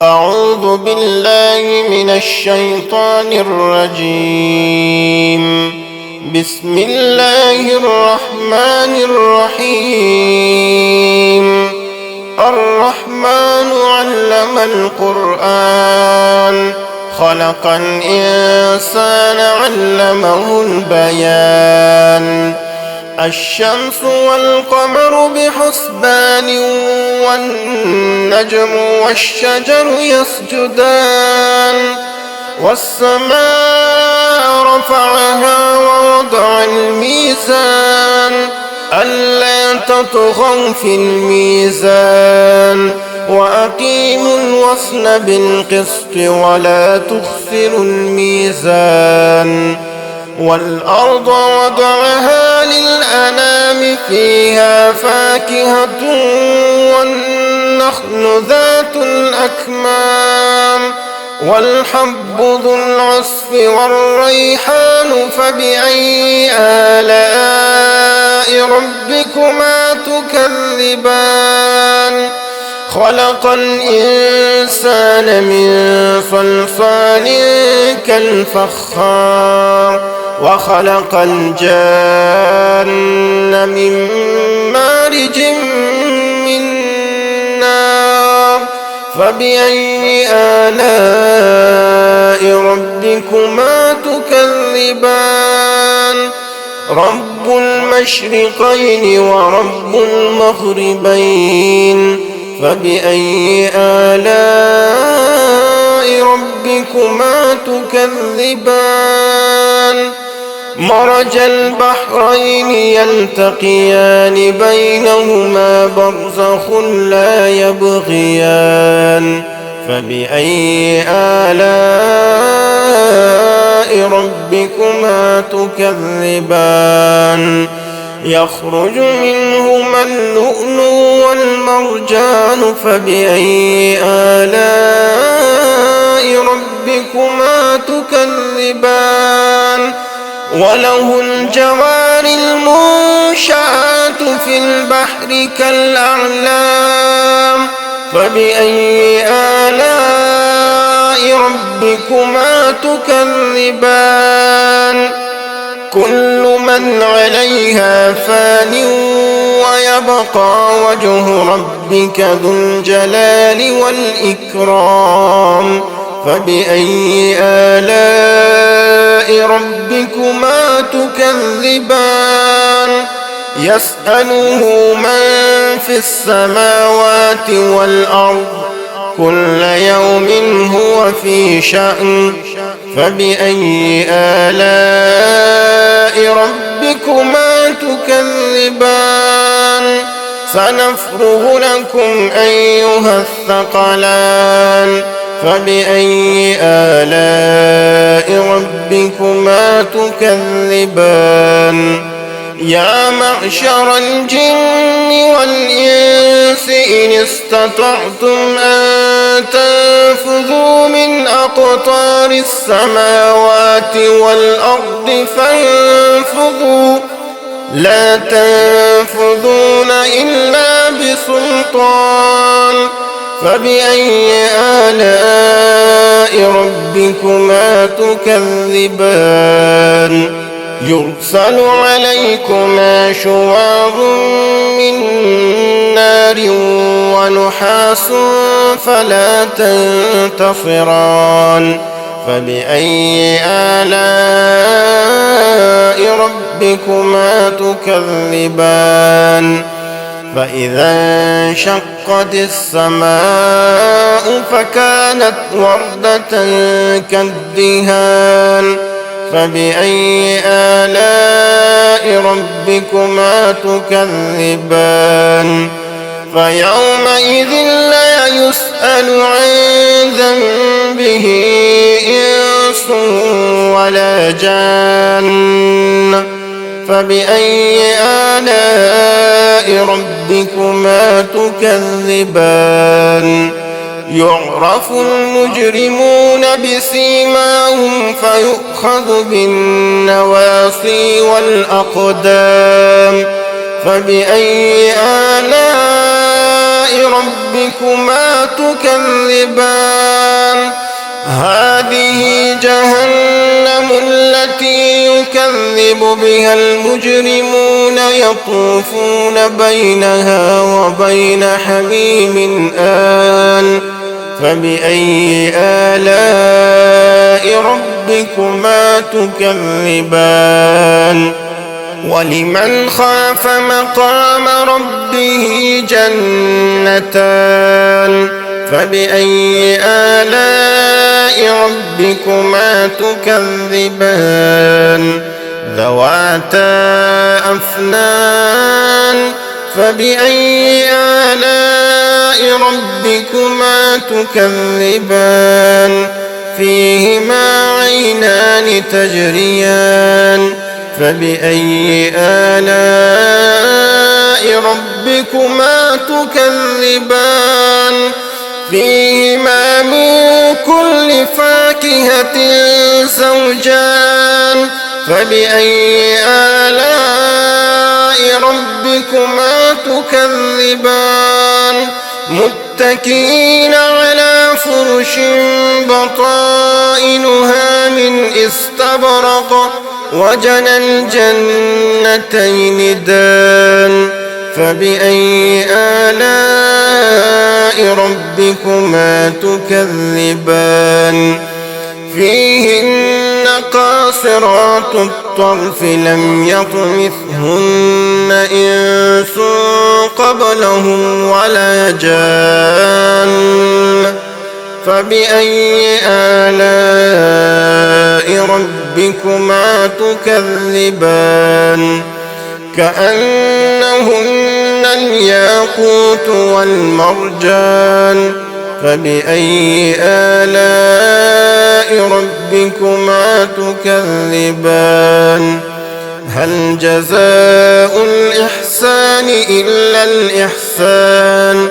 أعوذ بالله من الشيطان الرجيم. بسم الله الرحمن الرحيم. الرحمن علم القرآن خلق الإنسان علمه البيان. الشمس والقمر بحسبان والنجم والشجر يسجدان. والسماء رفعها ووضع الميزان ألا تطغوا في الميزان وأقيموا الوزن بالقسط ولا تخسروا الميزان. والأرض وضعها للأنام فيها فاكهة والنخل ذات الأكمام والحب ذو العصف والريحان فبأي آلاء ربكما تكذبان. خلق الإنسان من صلصال كالفخار وخلق الجان من مارج من نار فبأي آلاء ربكما تكذبان. رب المشرقين ورب المغربين فبأي آلاء ربكما تكذبان. مرج البحرين يلتقيان بينهما برزخ لا يبغيان فبأي آلاء ربكما تكذبان. يخرج منهما اللؤلؤ والمرجان فبأي آلاء ربكما تكذبان. وله الجوار المنشآت في البحر كالأعلام فبأي آلاء ربكما تكذبان. كل من عليها فان ويبقى وجه ربك ذو الجلال والإكرام فبأي آلاء ربكما تكذبان. يسأله من في السماوات والأرض كل يوم هو في شأن فبأي آلاء ربكما تكذبان. سنفرغ لكم أيها الثقلان فبأي آلاء ربكما تكذبان. يا معشر الجن والإنس إن استطعتم أن تنفذوا من أقطار السماوات والأرض فانفذوا لا تنفذون إلا بسلطان فبأي آلاء ربكما تكذبان. يرسل عليكما شواظ من نار ونحاس فلا تنتصران فبأي آلاء ربكما تكذبان. فإذا انشقت السماء فكانت وردة كالدهان فبأي آلاء ربكما تكذبان. فيومئذ لا يسأل عن ذنبه إنس ولا جان فبأي آلاء ربكما تكذبان. يعرف المجرمون بسيماهم فيؤخذ بالنواصي والأقدام فبأي آلاء ربكما تكذبان هذه جهنم التي يكذب بها المجرمون يطوفون بينها وبين حميم آن فبأي آلاء ربكما تكذبان ولمن خاف مقام ربه جنتان فبأي آلاء ربكما تكذبان ذواتا أفنان فبأي آلاء ربكما تكذبان فيهما عينان تجريان فبأي آلاء ربكما تكذبان فيهما من كل فاكهة زوجان فبأي آلاء ربكما تكذبان متكئين على فرش بطائنها من استبرق وجنى الجنتين دان فبأي آلاء ربكما تكذبان فيهن قاصرات الطرف لم يطمثهن إنس قبلهم ولا جان فبأي آلاء ربكما تكذبان كأنهن الياقوت والمرجان فبأي آلاء ربكما تكذبان هل جزاء الإحسان إلا الإحسان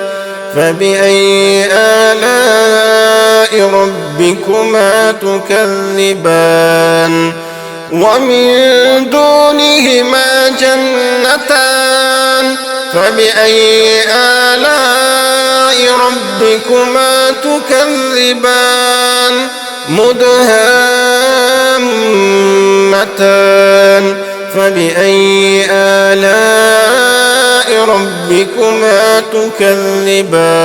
فبأي آلاء ربكما تكذبان ومن دونهما جنتان فبأي آلاء ربكما تكذبان مدهامتان فبأي آلاء ربكما تكذبان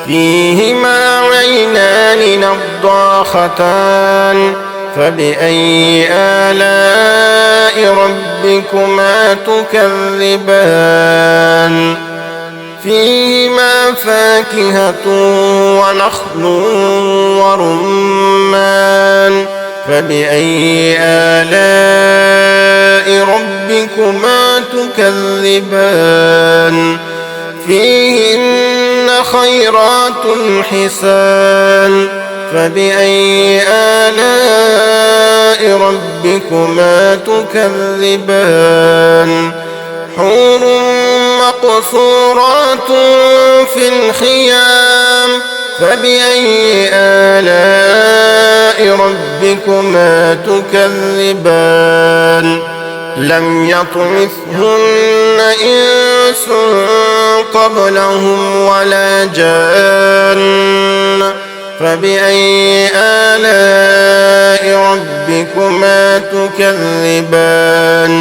فيهما عينان نضاختان فبأي آلاء ربكما تكذبان فيهما فاكهة ونخل ورمان فبأي آلاء ربكما تكذبان فيهن خيرات حسان فبأي آلاء ربكما تكذبان حور مقصورات في الخيام فبأي آلاء ربكما تكذبان لم يطمثهن إنس قبلهم ولا جان فبأي آلاء ربكما تكذبان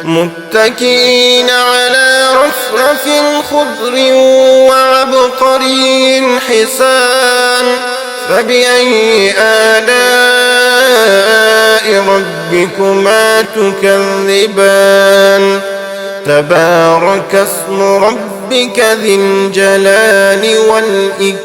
متكئين على رفرف خضر وعبقري حسان فبأي آلاء ربكما تكذبان تبارك اسم ربك ذي الجلال والإكرام